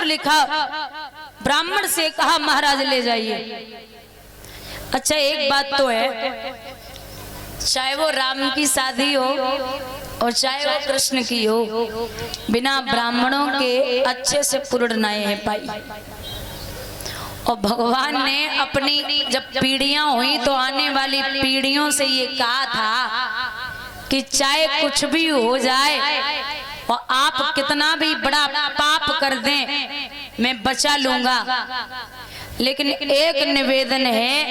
लिखा, ब्राह्मण से कहा महाराज ले जाइए। अच्छा एक बात तो है, चाहे वो राम की शादी हो और चाहे वो कृष्ण की हो, बिना ब्राह्मणों के अच्छे से पूर्ण नहीं है पाई। और भगवान ने अपनी जब पीढ़ियां हुई तो आने वाली पीढ़ियों से ये कहा था कि चाहे कुछ भी हो जाए और आप कितना भी बड़ा पाप कर दें, मैं बचा लूंगा, लेकिन एक निवेदन है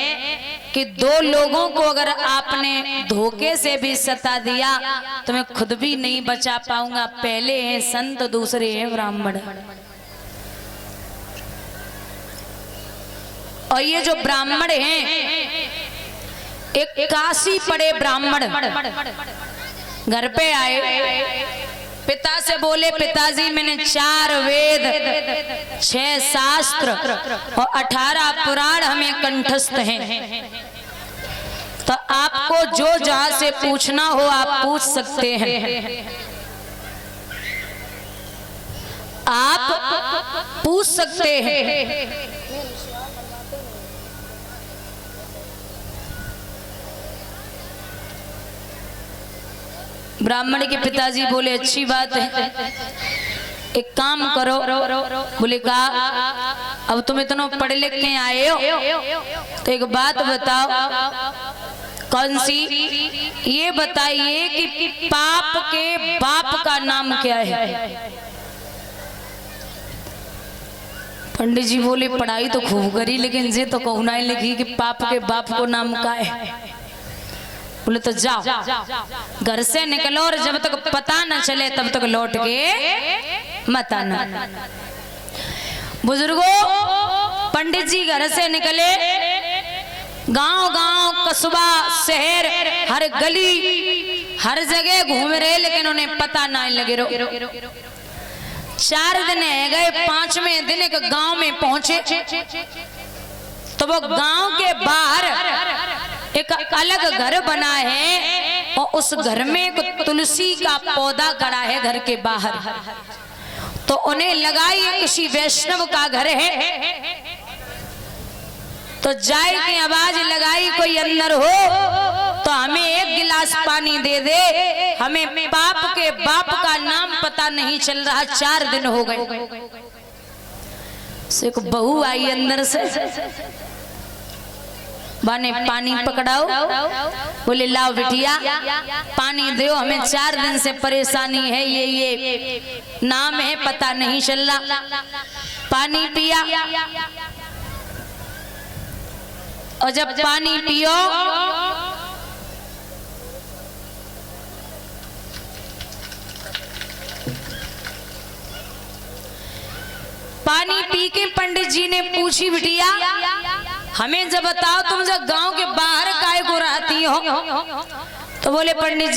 कि दो लोगों को अगर आपने धोखे से भी सता दिया तो मैं खुद भी नहीं बचा पाऊंगा। पहले हैं संत, दूसरे हैं ब्राह्मण। और ये जो ब्राह्मण हैं, एक काशी पड़े ब्राह्मण घर पे आए, पिता से बोले पिताजी मैंने 4 वेद 6 शास्त्र और 18 पुराण हमें कंठस्थ हैं, तो आपको जो जहां से पूछना हो आप पूछ सकते हैं। आप पूछ सकते हैं। ब्राह्मण के पिताजी बोले अच्छी बात है, एक काम करो। बोले कहा अब तुम इतना पढ़े लिख के आए हो तो एक बात बताओ, कौन सी? ये बताइए कि पाप के बाप का नाम क्या है? पंडित जी बोले पढ़ाई तो खूब करी लेकिन ये तो कहना ही लिखी कि पाप के बाप को नाम का है। बोले तो जाओ घर से निकलो और जब तक पता न चले तब तक लौट के मत आना। बुजुर्गों, पंडित जी घर से निकले, गांव गांव कस्बा शहर हर गली हर जगह घूम रहे लेकिन उन्हें पता ना लगे। 4 दिन गए, 5वें दिन एक गांव में पहुंचे तो वो गांव के बाहर एक अलग घर बना है और उस घर में एक तुलसी का पौधा खड़ा है घर के बाहर। तो उन्हें लगा ये किसी वैष्णव का घर है, तो जाए की आवाज लगाई कोई अंदर हो तो हमें 1 गिलास पानी दे दे, हमें बाप के बाप का नाम पता नहीं चल रहा। 4 दिन हो गए। एक बहू आई अंदर से, बाने पानी पकड़ाओ। बोले लाओ बिटिया पानी दो, हमें 4 दिन से परेशानी है, ये नाम है पता नहीं चल रहा। पानी पिया और जब पानी पियो पानी पी के पंडित जी ने पूछी बिटिया हमें जब बताओ तुम जब गांव के बाहर काहे को रहती हो? तो बोले पंडित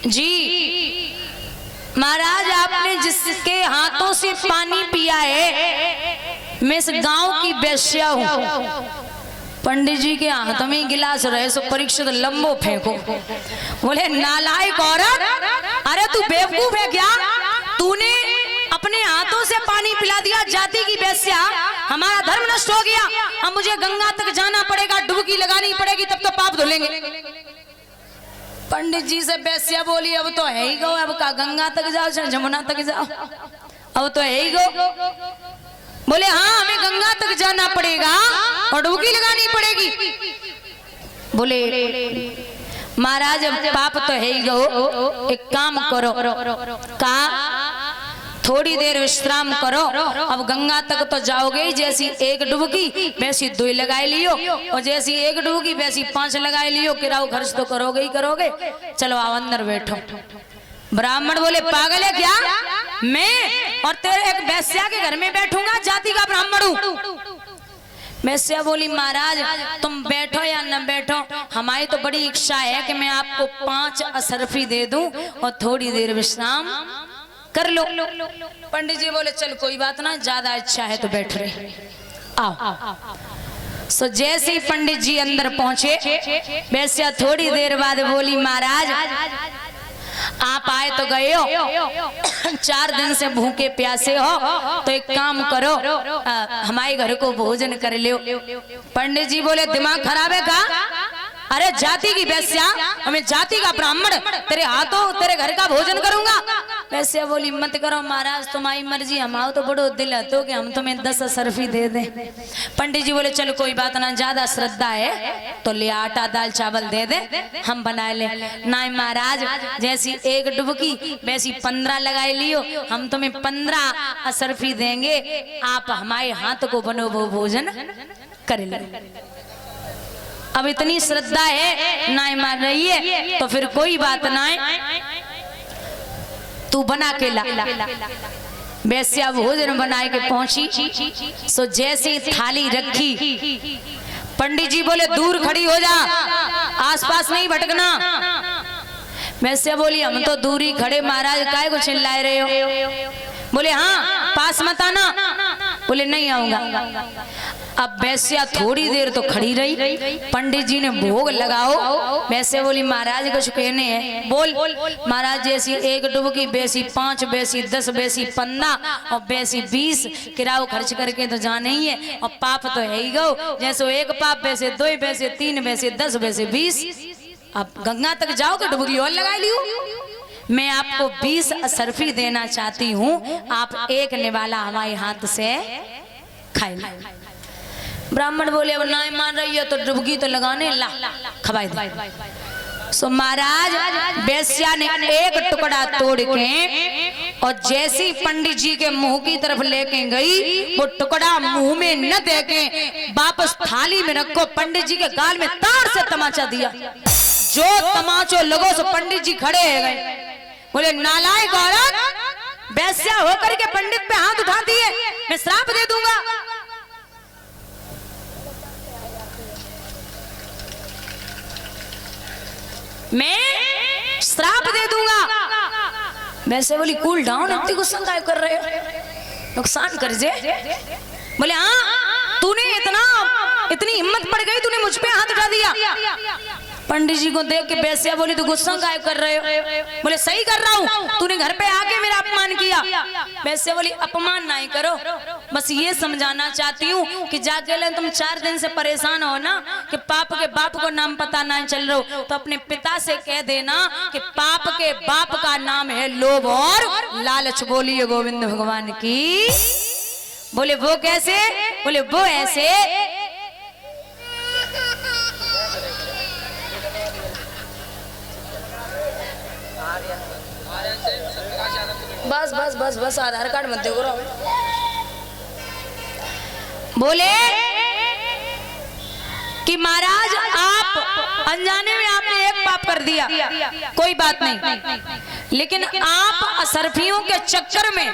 जी महाराज आपने जिसके हाथों से पानी पिया है मैं इस गांव की वेश्या हूँ। पंडित जी के हाथ में गिलास रहे सो परीक्षित लंबो फेंको। बोले नालायक औरत, अरे तू बेवकूफ है क्या? तूने अपने हाथों से पानी पिला दिया, जाति की वेश्या, हमारा धर्म नष्ट हो गया। अब मुझे गंगा तक जाना पड़ेगा, डुबकी लगानी पड़ेगी, तब तो पाप धुलेंगे। पंडित जी से वेश्या बोली अब तो है ही गो, अब का गंगा तक जाओ चाहे जमुना तक जाओ, अब तो है ही गो। बोले हाँ हमें गंगा तक जाना पड़ेगा और डुबकी लगानी पड़ेगी। बोले महाराज अब पाप तो है ही गो, एक काम करो, कहा थोड़ी देर विश्राम करो, अब गंगा तक तो जाओगे ही, जैसी 1 डुबकी वैसी 2 लगाए लियो और जैसी 1 डुबकी वैसी 5 लगाए लियो, किराओ खर्च तो करोगे ही करोगे, चलो आओ अंदर बैठो। ब्राह्मण बोले पागल है क्या? मैं और तेरे एक वैश्या के घर में बैठूंगा, जाति का ब्राह्मण हूँ। वैश्या बोली महाराज तुम बैठो या न बैठो, हमारी तो बड़ी इच्छा है कि मैं आपको 5 असरफी दे दूं और थोड़ी देर विश्राम कर लो। पंडित जी बोले चल कोई बात ना, ज्यादा इच्छा है तो बैठ रहे, आओ। सो जैसे ही पंडित जी अंदर पहुंचे वैश्या थोड़ी देर बाद बोली महाराज आप आए तो गए हो, 4 दिन से भूखे प्यासे हो, तो एक काम करो हमारे घर को भोजन कर लो। पंडित जी बोले दिमाग खराब है का? अरे जाति की वेश्या, हमें जाति का ब्राह्मण, तेरे हाथों तेरे घर का भोजन करूंगा। वैसे बोली मत करो महाराज तुम्हारी मर्जी, हमारा तो बड़ो दिल है तो कि हम तुम्हें 10 असरफी दे दें। पंडित जी बोले चलो कोई बात ना, ज्यादा श्रद्धा है तो ले आटा दाल चावल दे दे, हम बना ले। ना महाराज जैसी 1 डुबकी वैसी 15 लगाए लियो, हम तुम्हें 15 असरफी देंगे, आप हमारे हाथ को बनो वो भोजन कर ले। अब इतनी श्रद्धा है ना मान रही है तो फिर कोई बात ना है, तू बना के ला। वैश्या भोजन बनाए के पहुंची, सो जैसे थाली रखी पंडित जी बोले दूर खड़ी हो जा, आसपास नहीं भटकना। वैश्या बोली हम तो दूर ही खड़े महाराज, काहे को चिल्लाए रहे हो? बोले हाँ पास मत आना। बोले नहीं आऊंगा। अब वैश्या थोड़ी देर तो खड़ी रही, पंडित जी ने भोग लगाओ। वैसे बोली महाराज कुछ कहने हैं, बोल। महाराज जैसी एक डुबकी, बेसी 5, बेसी 10, बेसी 15 और बेसी 20 किराओ खर्च करके तो जाने ही है, और पाप तो है ही गो। जैसे एक पाप वैसे 2, वैसे 3, वैसे 10, वैसे 20। अब गंगा तक जाओ तो डुबकी और लगा लियो। मैं आपको 20 असरफी देना चाहती हूँ, आप एक निवाला हमारे हाथ से खाए। ब्राह्मण बोले अब ना मान रही है तो डुबकी तो लगाने ला खवाई दे। सो महाराज वेश्या ने एक टुकड़ा तोड़ के और जैसी पंडित जी के मुंह की तरफ लेके गई, वो टुकड़ा मुंह में न देके वापस थाली में रखो, पंडित जी के गाल में तार से तमाचा दिया। जो तमाचो लगो सो पंडित जी खड़े हो गए। बोले नालायक औरत, वैश्या होकर के पंडित पे हाथ उठाती है, मैं श्राप दे दूंगा। मैं श्राप दे दूंगा। वैसे बोली कूल डाउन, इतनी गुस्सा काय कर रहे हो, नुकसान कर जे। बोले हाँ तूने इतनी हिम्मत पड़ गई, तूने मुझ पे हाथ उठा दिया। पंडित जी को देख के वैश्या बोली तू गुस्सा काय कर रहे हो। बोले सही कर रहा हूँ, तूने घर पे आके मेरा अपमान किया। वैश्या बोली अपमान नहीं करो, बस ये समझाना चाहती हूँ कि जाके तुम 4 दिन से परेशान हो ना कि पाप के बाप को नाम पता नहीं चल रहा हो, तो अपने पिता से कह देना कि पाप के बाप का नाम है लोभ और लालच। बोलिए गोविंद भगवान की। बोले वो कैसे? बोले वो ऐसे, बस बस बस बस आधार कार्ड मत देखो। बोले कि महाराज आप अनजाने में आपने एक पाप कर दिया, कोई बात नहीं, लेकिन आप असरफियों के चक्कर में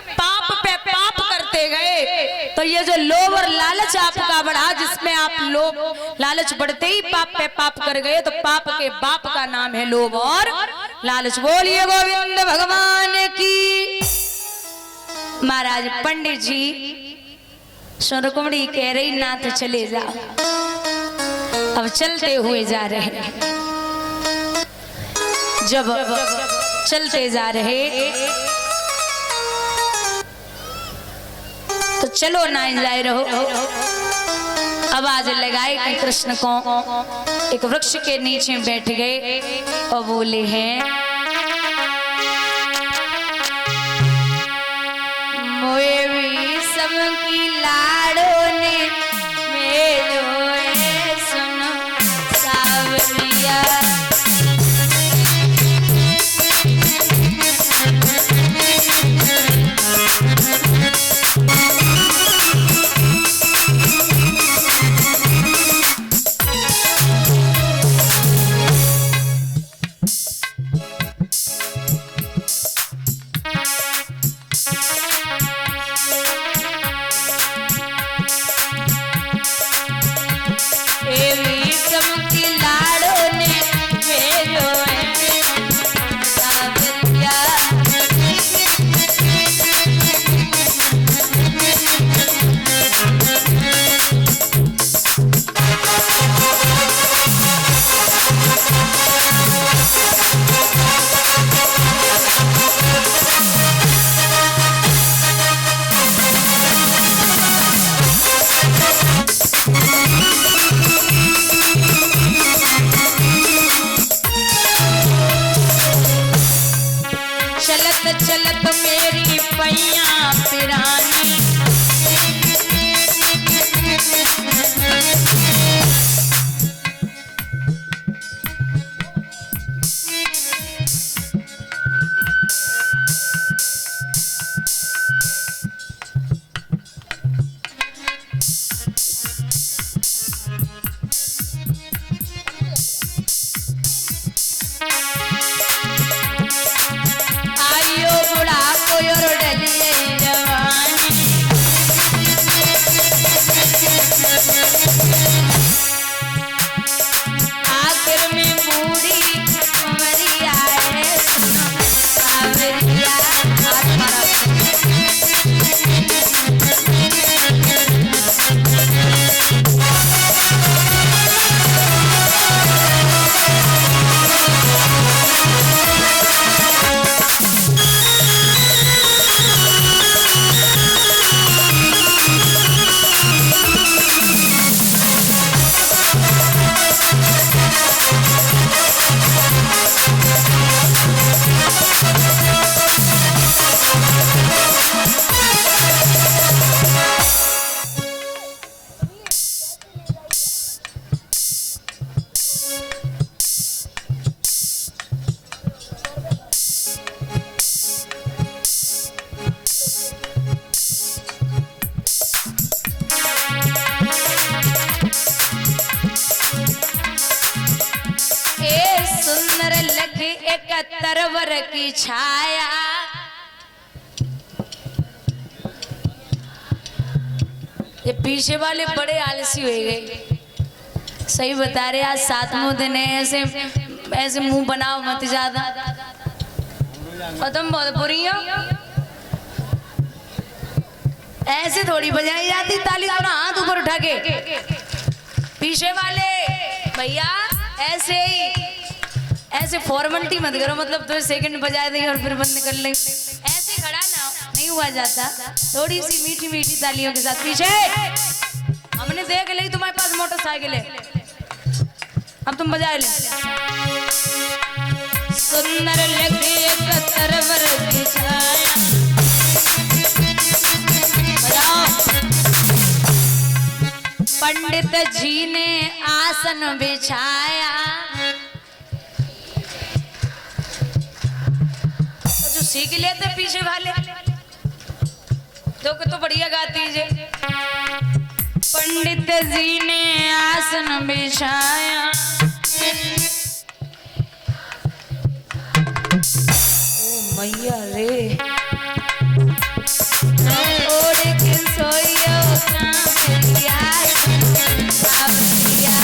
पाप पे पाप करते गए, तो ये जो लोभ और लालच आपका बढ़ा, जिसमें आप लोभ लालच बढ़ते ही पाप पे पाप कर गए, तो पाप के बाप का नाम है लोभ और लालच। बोलिए गोविंद भगवान की। महाराज पंडित जी सुरकुमड़ी कह रही नाथ चले जाओ। अब चलते हुए जा रहे, जब चलते जा रहे तो चलो ना जाए रहो। आवाज लगाए कि कृष्ण को एक वृक्ष के नीचे बैठ गए और बोले हैं मोए भी सबकी लाड़ों ने मेरे सुनो सावरिया। तरवर की छाया। ये पीछे वाले बड़े आलसी हो गए। सही बता रहे, आज 7वां दिन है। ऐसे ऐसे मुंह बनाओ मत ज्यादा, खत्म बहुत बुरी हो। ऐसे थोड़ी बजाई जाती ताली, थोड़ा हाथ ऊपर उठा के। पीछे वाले भैया ऐसे ही, ऐसे फॉर्मेलिटी मत करो, मतलब तो सेकंड बजा देंगे और फिर बंद कर लेंगे। ऐसे खड़ा ना नहीं हुआ जाता, थोड़ी सी मीठी मीठी तालियों के साथ। पीछे हमने देख ली तुम्हारे पास मोटरसाइकिल है, अब तुम बजा ले। सुंदर लगे एक तरवर की छाया, बजाओ। पंडित जी ने आसन बिछाया, तो जो सीख लेते पीछे वाले तो बढ़िया गाती जे। पंडित जी ने आसन बिछाया, ओ मैया रे, ओढ़ के सोइयो कांवरिया, कांवरिया।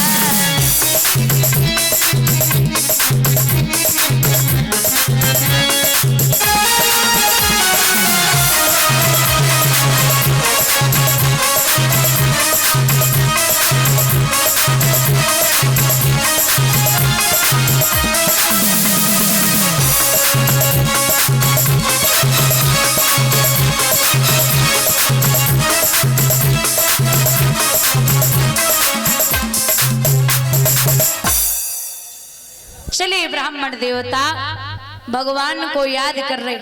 चलिए ब्राह्मण देवता भगवान को याद कर रहे।